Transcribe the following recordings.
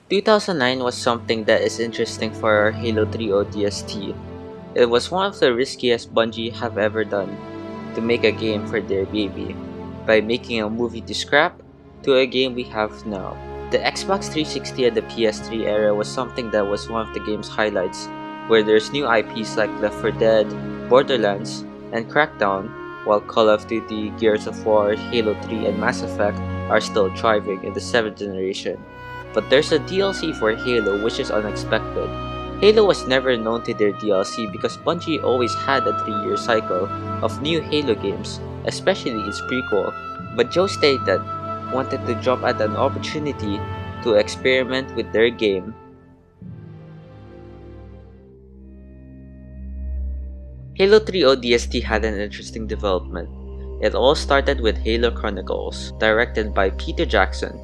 2009 was something that is interesting for our Halo 3 ODST. It was one of the riskiest Bungie have ever done to make a game for their baby, by making a movie to scrap to a game we have now. The Xbox 360 and the PS3 era was something that was one of the game's highlights, where there's new IPs like Left 4 Dead, Borderlands, and Crackdown, while Call of Duty, Gears of War, Halo 3, and Mass Effect are still thriving in the 7th generation. But there's a DLC for Halo which is unexpected. Halo was never known to their DLC because Bungie always had a 3-year cycle of new Halo games, especially its prequel, but Joe Staten wanted to jump at an opportunity to experiment with their game. Halo 3 ODST had an interesting development. It all started with Halo Chronicles, directed by Peter Jackson.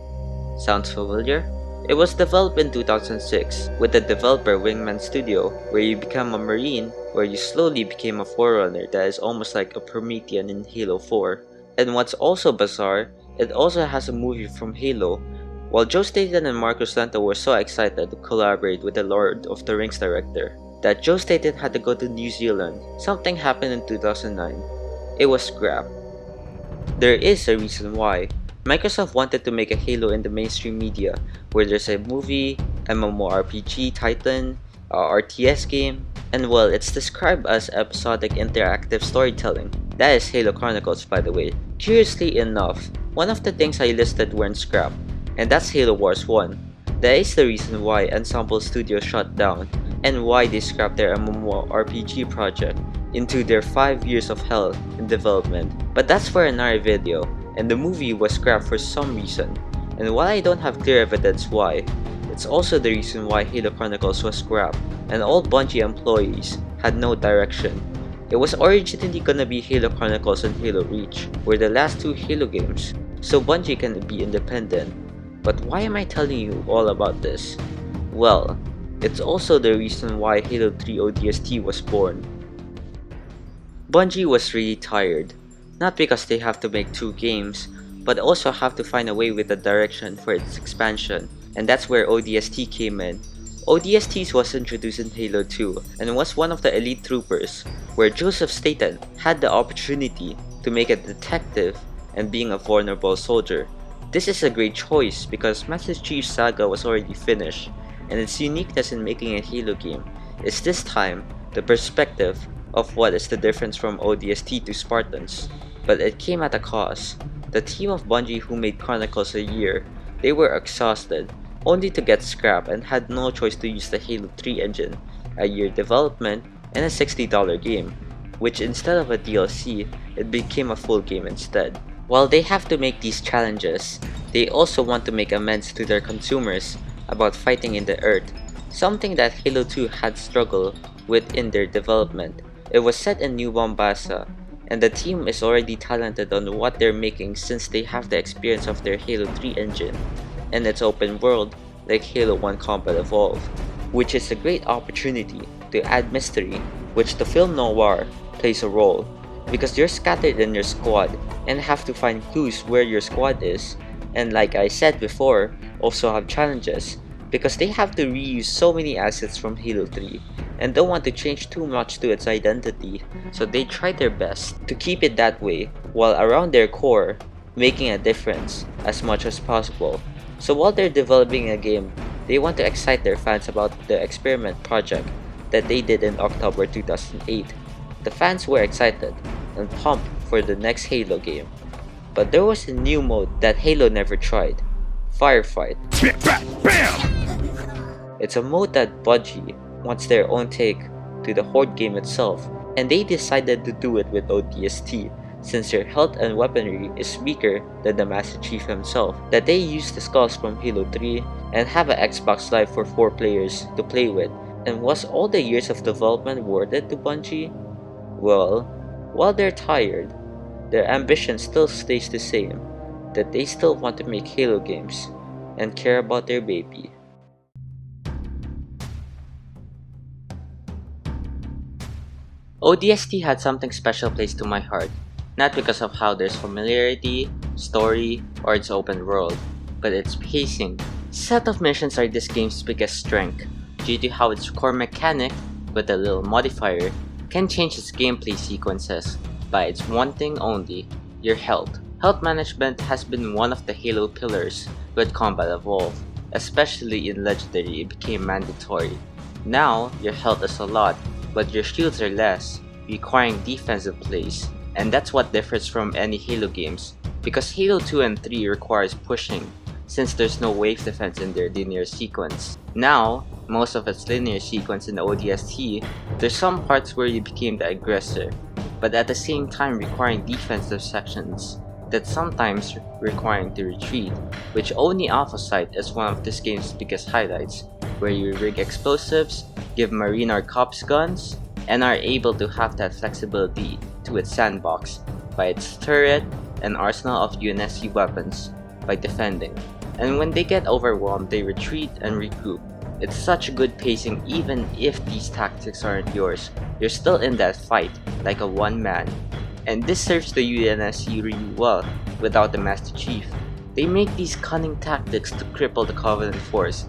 Sounds familiar? It was developed in 2006 with the developer Wingman Studio, where you become a Marine, where you slowly became a Forerunner that is almost like a Promethean in Halo 4. And what's also bizarre, it also has a movie from Halo. While Joe Staten and Marcus Lento were so excited to collaborate with the Lord of the Rings director, that Joe Staten had to go to New Zealand, something happened in 2009. It was scrapped. There is a reason why. Microsoft wanted to make a Halo in the mainstream media, where there's a movie, MMORPG titan, a RTS game, and well, it's described as episodic interactive storytelling. That is Halo Chronicles, by the way. Curiously enough, one of the things I listed weren't scrapped, and that's Halo Wars 1. That is the reason why Ensemble Studios shut down, and why they scrapped their MMORPG project into their 5 years of hell in development. But that's for another video, and the movie was scrapped for some reason. And while I don't have clear evidence why, it's also the reason why Halo Chronicles was scrapped, and all Bungie employees had no direction. It was originally gonna be Halo Chronicles and Halo Reach, were the last two Halo games, so Bungie can be independent. But why am I telling you all about this? Well, it's also the reason why Halo 3 ODST was born. Bungie was really tired, not because they have to make 2 games, but also have to find a way with the direction for its expansion, and that's where ODST came in. ODST was introduced in Halo 2 and was one of the elite troopers, where Joseph Staten had the opportunity to make a detective and being a vulnerable soldier. This is a great choice because Master Chief's saga was already finished, and its uniqueness in making a Halo game is this time the perspective of what is the difference from ODST to Spartans. But it came at a cost. The team of Bungie who made Chronicles a year, they were exhausted, only to get scrapped and had no choice to use the Halo 3 engine, a year development, and a $60 game, which instead of a DLC, it became a full game instead. While they have to make these challenges, they also want to make amends to their consumers about fighting in the earth, something that Halo 2 had struggled with in their development. It was set in New Mombasa, and the team is already talented on what they're making since they have the experience of their Halo 3 engine, and its open world like Halo 1 Combat Evolved, which is a great opportunity to add mystery, which the film noir plays a role, because you're scattered in your squad and have to find clues where your squad is, and like I said before, also have challenges, because they have to reuse so many assets from Halo 3 and don't want to change too much to its identity, so they try their best to keep it that way while around their core making a difference as much as possible. So while they're developing a game, they want to excite their fans about the experiment project that they did in October 2008. The fans were excited and pumped for the next Halo game. But there was a new mode that Halo never tried, Firefight. It's a mode that Bungie wants their own take to the Horde game itself, and they decided to do it with ODST, since their health and weaponry is weaker than the Master Chief himself, that they use the skulls from Halo 3 and have an Xbox Live for 4 players to play with. And was all the years of development worth it to Bungie? Well, while they're tired, their ambition still stays the same, that they still want to make Halo games and care about their baby. ODST had something special placed to my heart, not because of how there's familiarity, story, or its open world, but its pacing, Set of missions are this game's biggest strength, due to how its core mechanic, with a little modifier, can change its gameplay sequences by its one thing only, your health. Health management has been one of the Halo pillars with Combat Evolved, especially in Legendary it became mandatory. Now, your health is a lot, but your shields are less, requiring defensive plays, and that's what differs from any Halo games, because Halo 2 and 3 requires pushing, since there's no wave defense in their linear sequence. Now, most of its linear sequence in the ODST, there's some parts where you became the aggressor, but at the same time requiring defensive sections that sometimes requiring to retreat, which only Alpha Sight is one of this game's biggest highlights, where you rig explosives, give Marine or Cops guns, and are able to have that flexibility to its sandbox by its turret and arsenal of UNSC weapons by defending. And when they get overwhelmed, they retreat and regroup. It's such good pacing even if these tactics aren't yours. You're still in that fight, like a one man. And this serves the UNSC really well, without the Master Chief. They make these cunning tactics to cripple the Covenant force,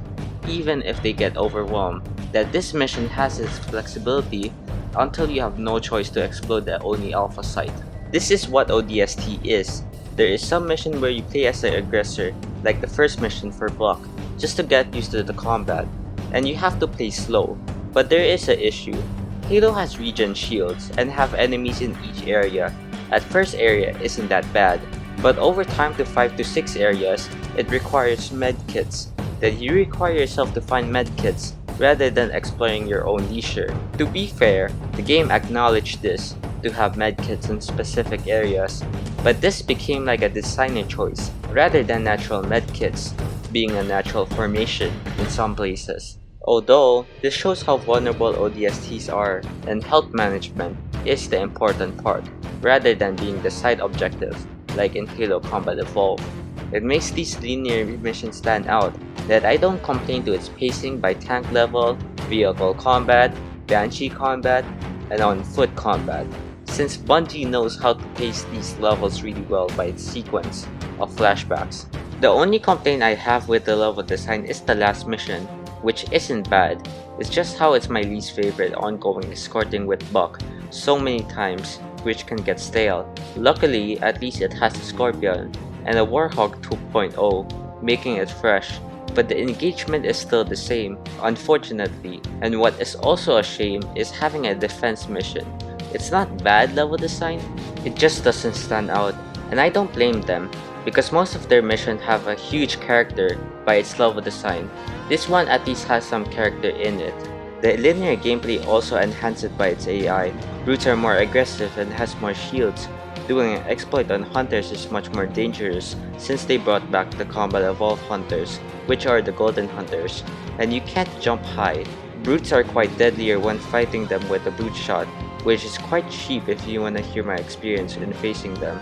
even if they get overwhelmed. That this mission has its flexibility until you have no choice to explode the only Alpha Sight. This is what ODST is. There is some mission where you play as the aggressor, like the first mission for Block, just to get used to the combat, and you have to play slow. But there is an issue. Halo has regen shields and have enemies in each area. At first area isn't that bad, but over time to 5 to 6 areas, it requires medkits. Then you require yourself to find medkits rather than exploring your own leisure. To be fair, the game acknowledged this, to have medkits in specific areas, but this became like a designer choice rather than natural medkits being a natural formation in some places. Although, this shows how vulnerable ODSTs are, and health management is the important part, rather than being the side objective, like in Halo Combat Evolved. It makes these linear missions stand out, that I don't complain to its pacing by tank level, vehicle combat, Banshee combat, and on foot combat, since Bungie knows how to pace these levels really well by its sequence of flashbacks. The only complaint I have with the level design is the last mission, which isn't bad, it's just how it's my least favorite ongoing escorting with Buck so many times, which can get stale. Luckily, at least it has the Scorpion and a Warhawk 2.0, making it fresh, but the engagement is still the same, unfortunately, and what is also a shame is having a defense mission. It's not bad level design, it just doesn't stand out, and I don't blame them, because most of their missions have a huge character by its level design. This one at least has some character in it. The linear gameplay also enhanced it by its AI. Brutes are more aggressive and has more shields. Doing an exploit on hunters is much more dangerous since they brought back the Combat Evolved hunters, which are the golden hunters, and you can't jump high. Brutes are quite deadlier when fighting them with a boot shot, which is quite cheap if you wanna hear my experience in facing them.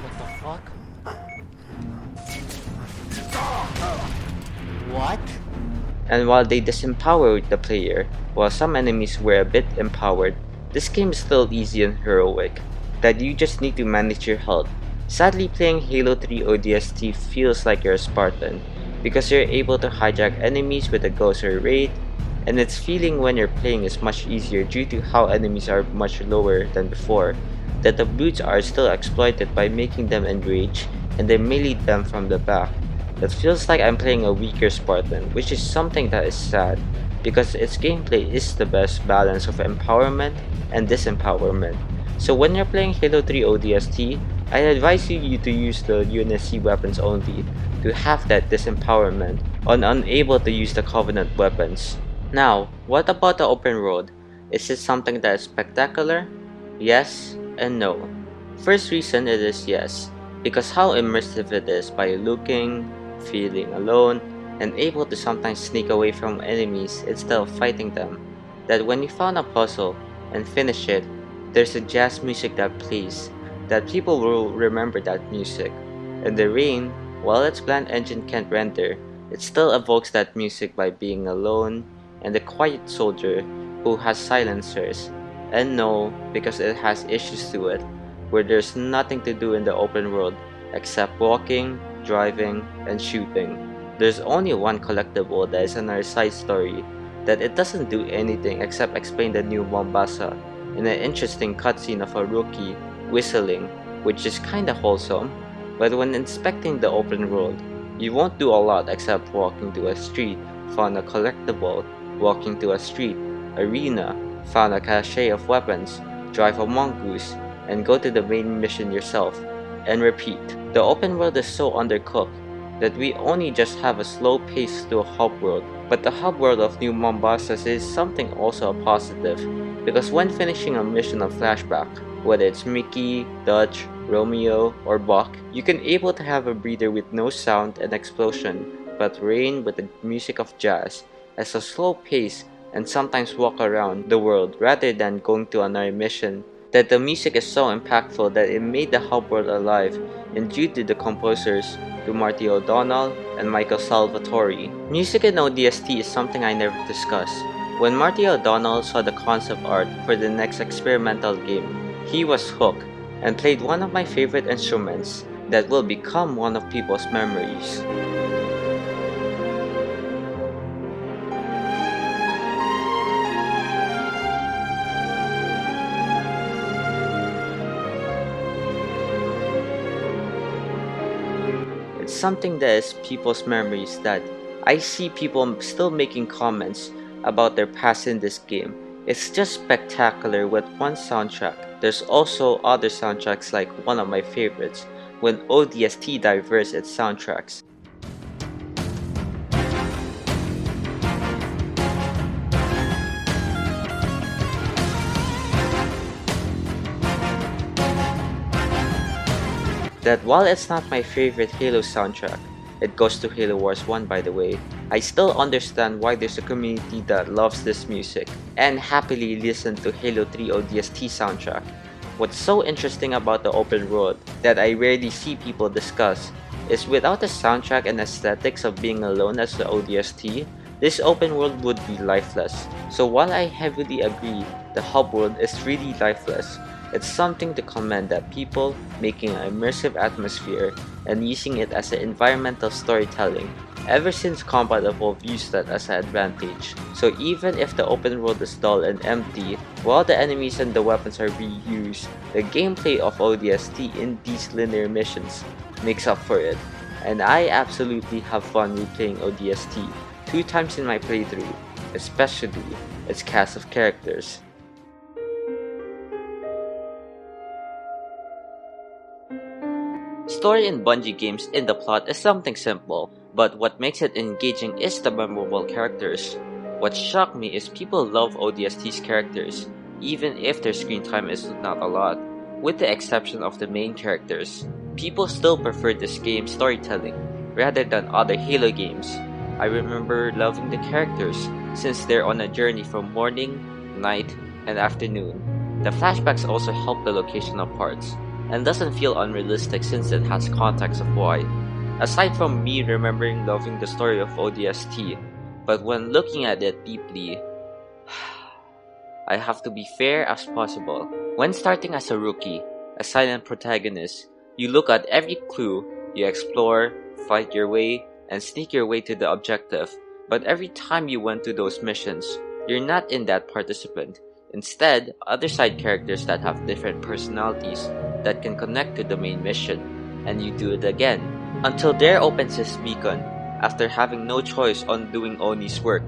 What the fuck? What? And while they disempowered the player, while some enemies were a bit empowered, this game is still easy and heroic, that you just need to manage your health. Sadly, playing Halo 3 ODST feels like you're a Spartan, because you're able to hijack enemies with a ghost or raid, and its feeling when you're playing is much easier due to how enemies are much lower than before, that the brutes are still exploited by making them enrage and then melee them from the back. It feels like I'm playing a weaker Spartan, which is something that is sad, because its gameplay is the best balance of empowerment and disempowerment. So when you're playing Halo 3 ODST, I advise you to use the UNSC weapons only, to have that disempowerment on unable to use the Covenant weapons. Now, what about the open world? Is it something that is spectacular? Yes and no. First reason it is yes, because how immersive it is by looking, feeling alone, and able to sometimes sneak away from enemies instead of fighting them. That when you found a puzzle and finish it, there's a jazz music that plays, that people will remember that music. And the rain, while its bland engine can't render, it still evokes that music by being alone, and the quiet soldier who has silencers. And no, because it has issues to it, where there's nothing to do in the open world except walking, driving, and shooting. There's only one collectible that is another side story, that it doesn't do anything except explain the new Mombasa in an interesting cutscene of a rookie whistling, which is kinda wholesome, but when inspecting the open world, you won't do a lot except walking to a street, find a collectible, walking to a street, arena, found a cache of weapons, drive a mongoose, and go to the main mission yourself, and repeat. The open world is so undercooked that we only just have a slow pace to a hub world, but the hub world of New Mombasa is something also a positive, because when finishing a mission of flashback, whether it's Mickey, Dutch, Romeo, or Buck, you can able to have a breather with no sound and explosion, but rain with the music of jazz, as a slow pace, and sometimes walk around the world rather than going to another mission. That the music is so impactful that it made the hub world alive, and due to the composers, to Marty O'Donnell and Michael Salvatori. Music in ODST is something I never discussed. When Marty O'Donnell saw the concept art for the next experimental game, he was hooked and played one of my favorite instruments that will become one of people's memories. It's something that is people's memories that I see people still making comments about their past in this game. It's just spectacular with one soundtrack. There's also other soundtracks like one of my favorites, when ODST diverse its soundtracks. That while it's not my favorite Halo soundtrack, it goes to Halo Wars 1 by the way, I still understand why there's a community that loves this music, and happily listen to Halo 3 ODST soundtrack. What's so interesting about the open world that I rarely see people discuss is without the soundtrack and aesthetics of being alone as the ODST, this open world would be lifeless. So while I heavily agree the hub world is really lifeless, it's something to commend that people making an immersive atmosphere and using it as an environmental storytelling. Ever since Combat Evolved used that as an advantage. So even if the open world is dull and empty, while the enemies and the weapons are reused, the gameplay of ODST in these linear missions makes up for it. And I absolutely have fun replaying ODST 2 times in my playthrough, especially its cast of characters. Story in Bungie games in the plot is something simple, but what makes it engaging is the memorable characters. What shocked me is people love ODST's characters, even if their screen time is not a lot. With the exception of the main characters, people still prefer this game's storytelling, rather than other Halo games. I remember loving the characters, since they're on a journey from morning, night, and afternoon. The flashbacks also help the location of parts, and doesn't feel unrealistic since it has context of why. Aside from me remembering loving the story of ODST, but when looking at it deeply, I have to be fair as possible. When starting as a rookie, a silent protagonist, you look at every clue, you explore, fight your way, and sneak your way to the objective, but every time you went to those missions, you're not in that participant. Instead, other side characters that have different personalities that can connect to the main mission, and you do it again, until Dare opens his beacon, after having no choice on doing Oni's work.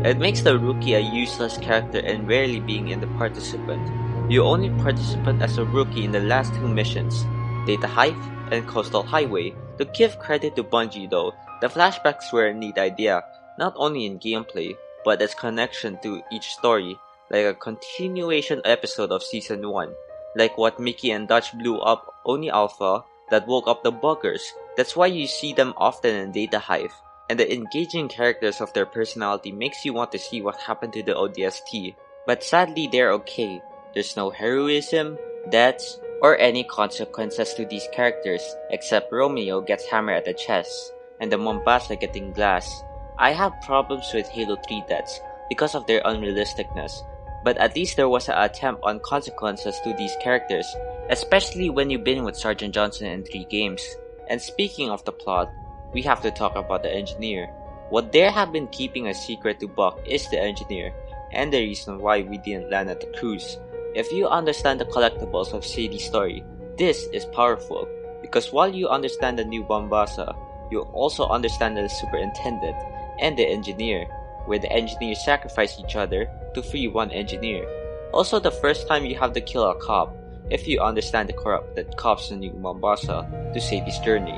It makes the rookie a useless character and rarely being in the participant. You only participant as a rookie in the last 2 missions, Data Hive and Coastal Highway. To give credit to Bungie though, the flashbacks were a neat idea, not only in gameplay, but its connection to each story, like a continuation episode of Season 1, like what Mickey and Dutch blew up Oni Alpha that woke up the buggers. That's why you see them often in Data Hive, and the engaging characters of their personality makes you want to see what happened to the ODST. But sadly they're okay. There's no heroism, deaths, or any consequences to these characters, except Romeo gets hammered at the chest, and the Mombasa getting glass. I have problems with Halo 3 deaths because of their unrealisticness, but at least there was an attempt on consequences to these characters, especially when you've been with Sergeant Johnson in 3 games. And speaking of the plot, we have to talk about the engineer. What they have been keeping a secret to Buck is the engineer, and the reason why we didn't land at the cruise. If you understand the collectibles of Sadie's story, this is powerful, because while you understand the new Mombasa, you also understand the superintendent and the engineer, where the engineers sacrifice each other to free one engineer. Also, the first time you have to kill a cop, if you understand the corrupted cops in New Mombasa to Sadie's journey,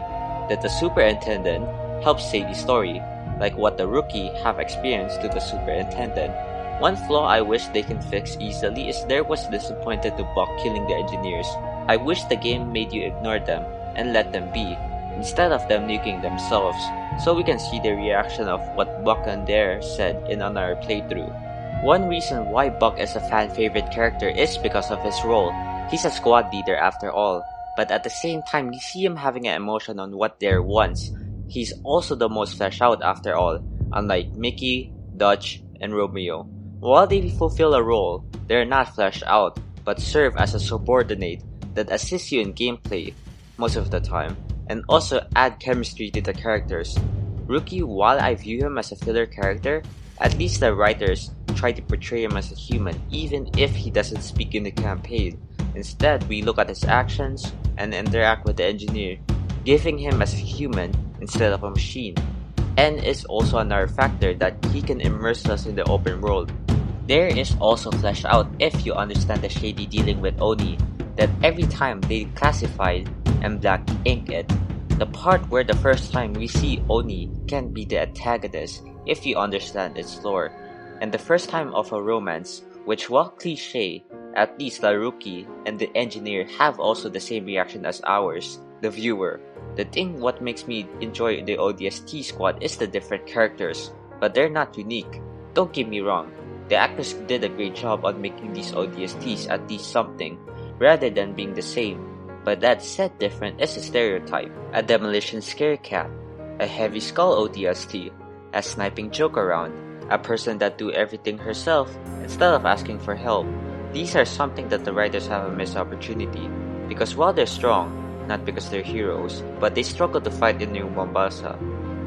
that the superintendent helps Sadie's story, like what the rookie have experienced to the superintendent. One flaw I wish they can fix easily is there was disappointed to Buck killing the engineers. I wish the game made you ignore them and let them be, instead of them nuking themselves, so we can see the reaction of what Buck and Dare said in another playthrough. One reason why Buck is a fan favorite character is because of his role. He's a squad leader after all, but at the same time you see him having an emotion on what Dare wants. He's also the most fleshed out after all, unlike Mickey, Dutch, and Romeo. While they fulfill a role, they're not fleshed out, but serve as a subordinate that assists you in gameplay most of the time, and also add chemistry to the characters. Rookie, while I view him as a filler character, at least the writers try to portray him as a human even if he doesn't speak in the campaign. Instead, we look at his actions and interact with the engineer, giving him as a human instead of a machine. And is also another factor that he can immerse us in the open world. There is also fleshed out if you understand the shady dealing with Oni, that every time they classified and black ink it, the part where the first time we see Oni can be the antagonist if you understand its lore, and the first time of a romance, which while cliche, at least the rookie and the engineer have also the same reaction as ours, the viewer. The thing what makes me enjoy the ODST squad is the different characters, but they're not unique. Don't get me wrong, the actors did a great job on making these ODSTs at least something, rather than being the same. But that said different is a stereotype, a demolition scare cat, a heavy skull ODST, a sniping joke around, a person that do everything herself instead of asking for help. These are something that the writers have a missed opportunity, because while they're strong, not because they're heroes, but they struggle to fight in New Mombasa,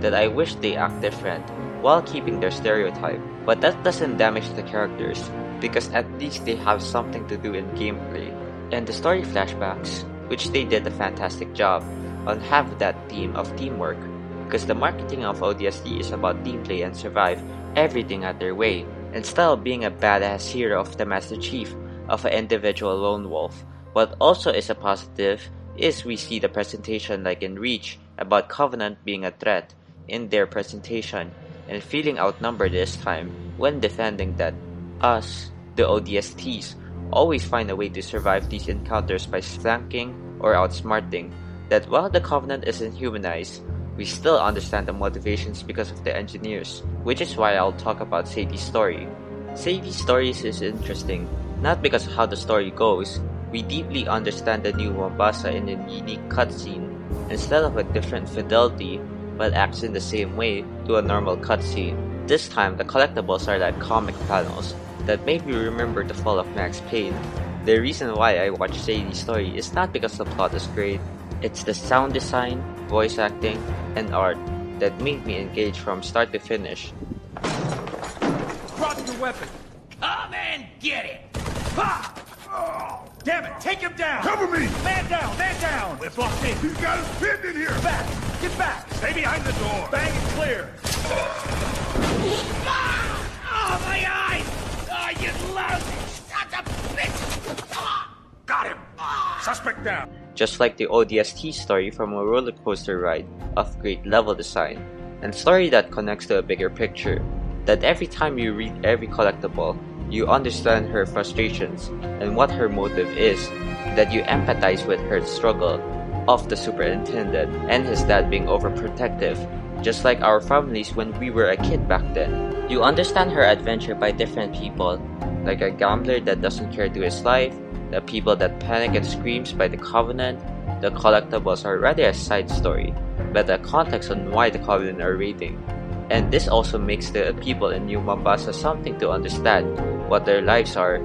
that I wish they act different while keeping their stereotype. But that doesn't damage the characters, because at least they have something to do in gameplay. And the story flashbacks, which they did a fantastic job on, have that theme of teamwork, because the marketing of ODST is about team play and survive everything at their way, instead of being a badass hero of the Master Chief of an individual lone wolf. What also is a positive is we see the presentation like in Reach about Covenant being a threat in their presentation and feeling outnumbered this time when defending that us, the ODSTs, always find a way to survive these encounters by flanking or outsmarting, that while the Covenant isn't humanized, we still understand the motivations because of the engineers, which is why I'll talk about Sadie's story. Sadie's story is interesting, not because of how the story goes. We deeply understand the new Mombasa in a unique cutscene, instead of a different fidelity, but acts in the same way to a normal cutscene. This time, the collectibles are like comic panels that make me remember the fall of Max Payne. The reason why I watch Sadie's story is not because the plot is great, it's the sound design, voice acting, and art that made me engage from start to finish. Drop your weapon! Come and get it! Ha! Oh, damn it, take him down! Cover me! Man down, man down! We're blocked in. He's got us pinned in here. Back! Get back! Stay behind the door. Bang it clear! Ah! Oh, my eyes! Oh, you lousy son of a bitch! Ah! Got him. Suspect down. Just like the ODST story from a roller coaster ride of great level design, and story that connects to a bigger picture, that every time you read every collectible, you understand her frustrations and what her motive is, that you empathize with her struggle of the superintendent and his dad being overprotective, just like our families when we were a kid back then. You understand her adventure by different people, like a gambler that doesn't care to his life, the people that panic and screams by the Covenant. The collectibles are rather a side story, but a context on why the Covenant are raiding. And this also makes the people in New Mombasa something to understand what their lives are,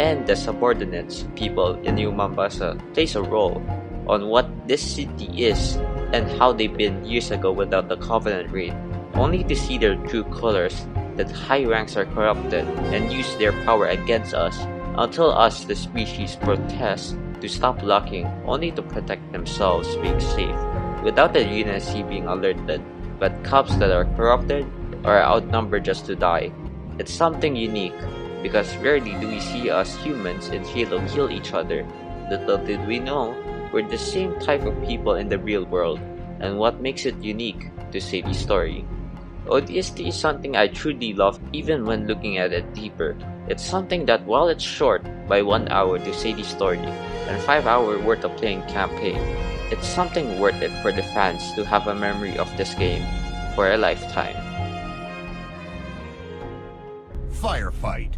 and the subordinates people in New Mombasa plays a role on what this city is and how they've been years ago without the Covenant raid, only to see their true colors, that high ranks are corrupted and use their power against us, until us the species protest to stop blocking, only to protect themselves being safe, without the UNSC being alerted, but cops that are corrupted or outnumbered just to die. It's something unique, because rarely do we see us humans in Halo kill each other. Little did we know, we're the same type of people in the real world, and what makes it unique to Sadie's story. ODST is something I truly love even when looking at it deeper. It's something that while it's short by 1 hour to Sadie's story and 5 hours worth of playing campaign, it's something worth it for the fans to have a memory of this game for a lifetime. Firefight.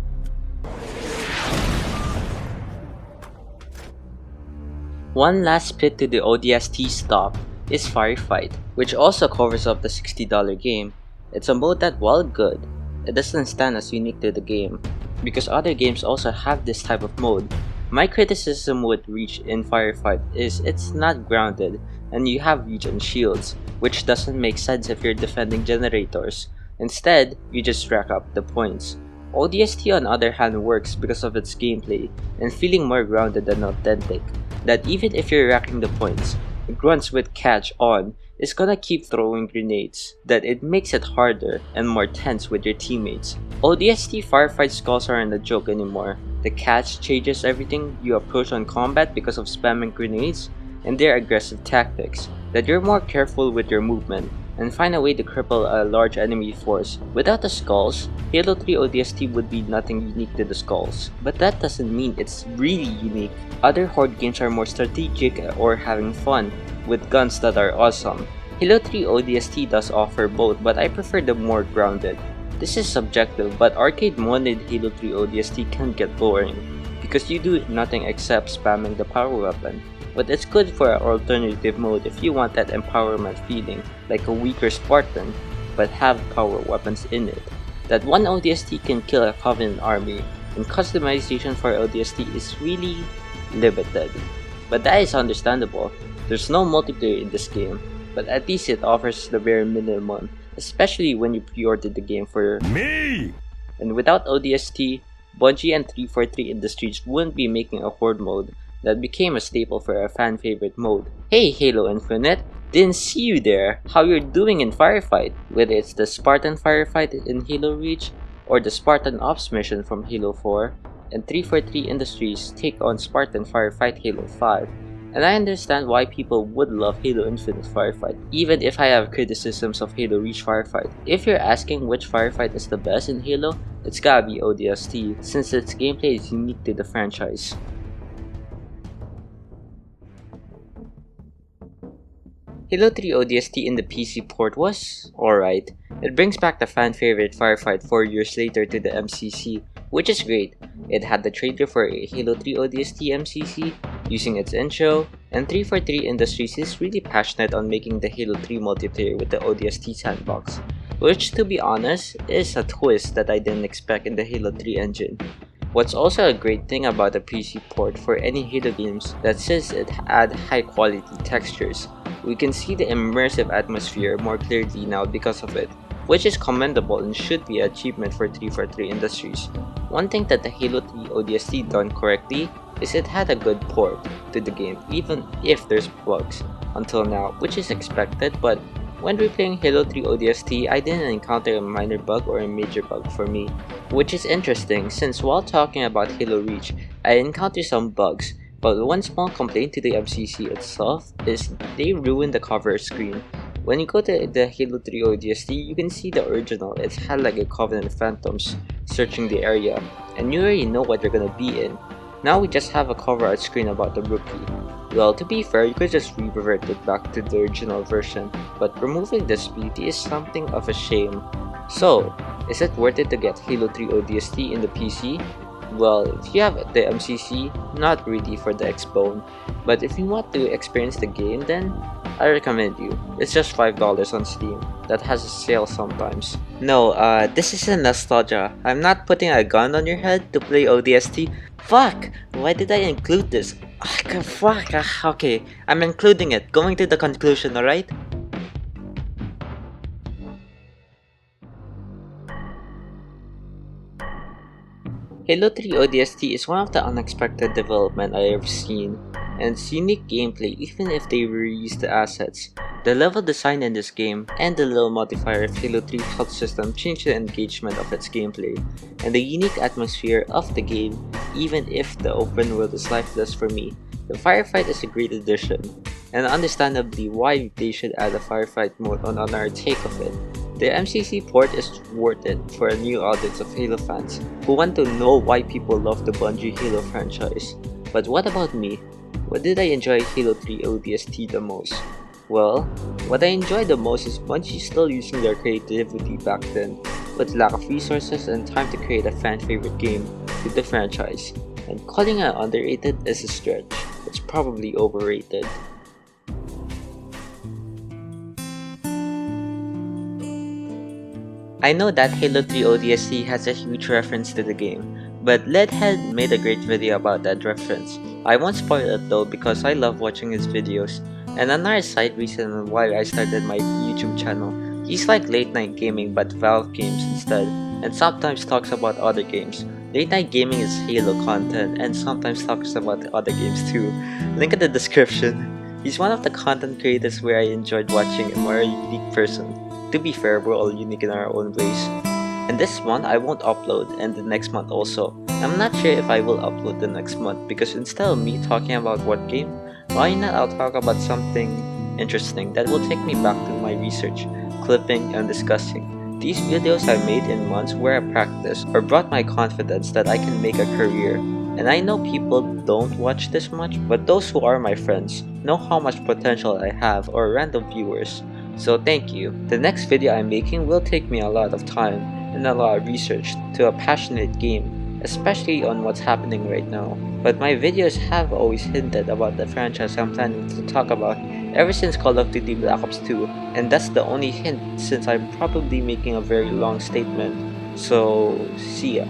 One last split to the ODST stop is Firefight, which also covers up the $60 game. It's a mode that, while good, it doesn't stand as unique to the game, because other games also have this type of mode. My criticism with Reach in Firefight is it's not grounded, and you have Reach and shields, which doesn't make sense if you're defending generators. Instead, you just rack up the points. ODST on the other hand works because of its gameplay and feeling more grounded and authentic, that even if you're racking the points, grunts with catch on is gonna keep throwing grenades, that it makes it harder and more tense with your teammates. ODST Firefight skulls aren't a joke anymore. The catch changes everything you approach on combat because of spamming grenades and their aggressive tactics, that you're more careful with your movement and find a way to cripple a large enemy force. Without the skulls, Halo 3 ODST would be nothing unique to the skulls, but that doesn't mean it's really unique. Other Horde games are more strategic or having fun, with guns that are awesome. Halo 3 ODST does offer both, but I prefer the more grounded. This is subjective, but arcade modded Halo 3 ODST can get boring, because you do nothing except spamming the power weapon. But it's good for an alternative mode if you want that empowerment feeling, like a weaker Spartan, but have power weapons in it. That one ODST can kill a Covenant army, and customization for ODST is really limited. But that is understandable. There's no multiplayer in this game, but at least it offers the bare minimum, especially when you pre-ordered the game for Me! And without ODST, Bungie and 343 Industries wouldn't be making a Horde mode that became a staple for a fan favorite mode. Hey Halo Infinite, didn't see you there. How you're doing in Firefight? Whether it's the Spartan Firefight in Halo Reach or the Spartan Ops mission from Halo 4, and 343 Industries take on Spartan Firefight Halo 5. And I understand why people would love Halo Infinite Firefight, even if I have criticisms of Halo Reach Firefight. If you're asking which Firefight is the best in Halo, it's gotta be ODST, since its gameplay is unique to the franchise. Halo 3 ODST in the PC port was alright. It brings back the fan favorite Firefight 4 years later to the MCC, which is great. It had the trailer for a Halo 3 ODST MCC using its intro, and 343 Industries is really passionate on making the Halo 3 multiplayer with the ODST sandbox, which, to be honest, is a twist that I didn't expect in the Halo 3 engine. What's also a great thing about the PC port for any Halo games that since it had high quality textures, we can see the immersive atmosphere more clearly now because of it, which is commendable and should be an achievement for 343 Industries. One thing that the Halo 3 ODST done correctly is it had a good port to the game even if there's bugs until now, which is expected, but when replaying Halo 3 ODST, I didn't encounter a minor bug or a major bug for me, which is interesting since while talking about Halo Reach, I encountered some bugs, but one small complaint to the MCC itself is they ruined the cover screen. When you go to the Halo 3 ODST, you can see the original. It had like a Covenant Phantoms searching the area, and you already know what you're gonna be in. Now we just have a cover art screen about the rookie. Well, to be fair, you could just revert it back to the original version, but removing this beauty is something of a shame. So, is it worth it to get Halo 3 ODST in the PC? Well, if you have the MCC, not really for the Xbone, but if you want to experience the game, then I recommend you. It's just $5 on Steam. That has a sale sometimes. No, this isn't nostalgia. I'm not putting a gun on your head to play ODST. Fuck! Why did I include this? Fuck, okay, I'm including it, going to the conclusion, alright? Halo 3 ODST is one of the unexpected development I have seen, and its unique gameplay even if they reuse the assets. The level design in this game and the little modifier of Halo 3 health system change the engagement of its gameplay, and the unique atmosphere of the game even if the open world is lifeless for me. The Firefight is a great addition, and understandably why they should add a Firefight mode on our take of it. The MCC port is worth it for a new audience of Halo fans who want to know why people love the Bungie Halo franchise. But what about me? What did I enjoy Halo 3 ODST the most? Well, what I enjoyed the most is Bungie still using their creativity back then, with lack of resources and time to create a fan favorite game with the franchise. And calling it underrated is a stretch, it's probably overrated. I know that Halo 3 ODST has a huge reference to the game, but Leadhead made a great video about that reference. I won't spoil it though because I love watching his videos, and another side reason why I started my YouTube channel. He's like late night gaming but Valve games instead, and sometimes talks about other games. Late night gaming is Halo content and sometimes talks about other games too. Link in the description. He's one of the content creators where I enjoyed watching and more a unique person. To be fair, we're all unique in our own ways. And this month I won't upload, and the next month also. I'm not sure if I will upload the next month because instead of me talking about what game, why not I'll talk about something interesting that will take me back to my research, clipping, and discussing. These videos I made in months where I practiced or brought my confidence that I can make a career. And I know people don't watch this much, but those who are my friends know how much potential I have, or random viewers. So thank you. The next video I'm making will take me a lot of time and a lot of research to a passionate game, especially on what's happening right now. But my videos have always hinted about the franchise I'm planning to talk about ever since Call of Duty Black Ops 2, and that's the only hint since I'm probably making a very long statement. So, see ya.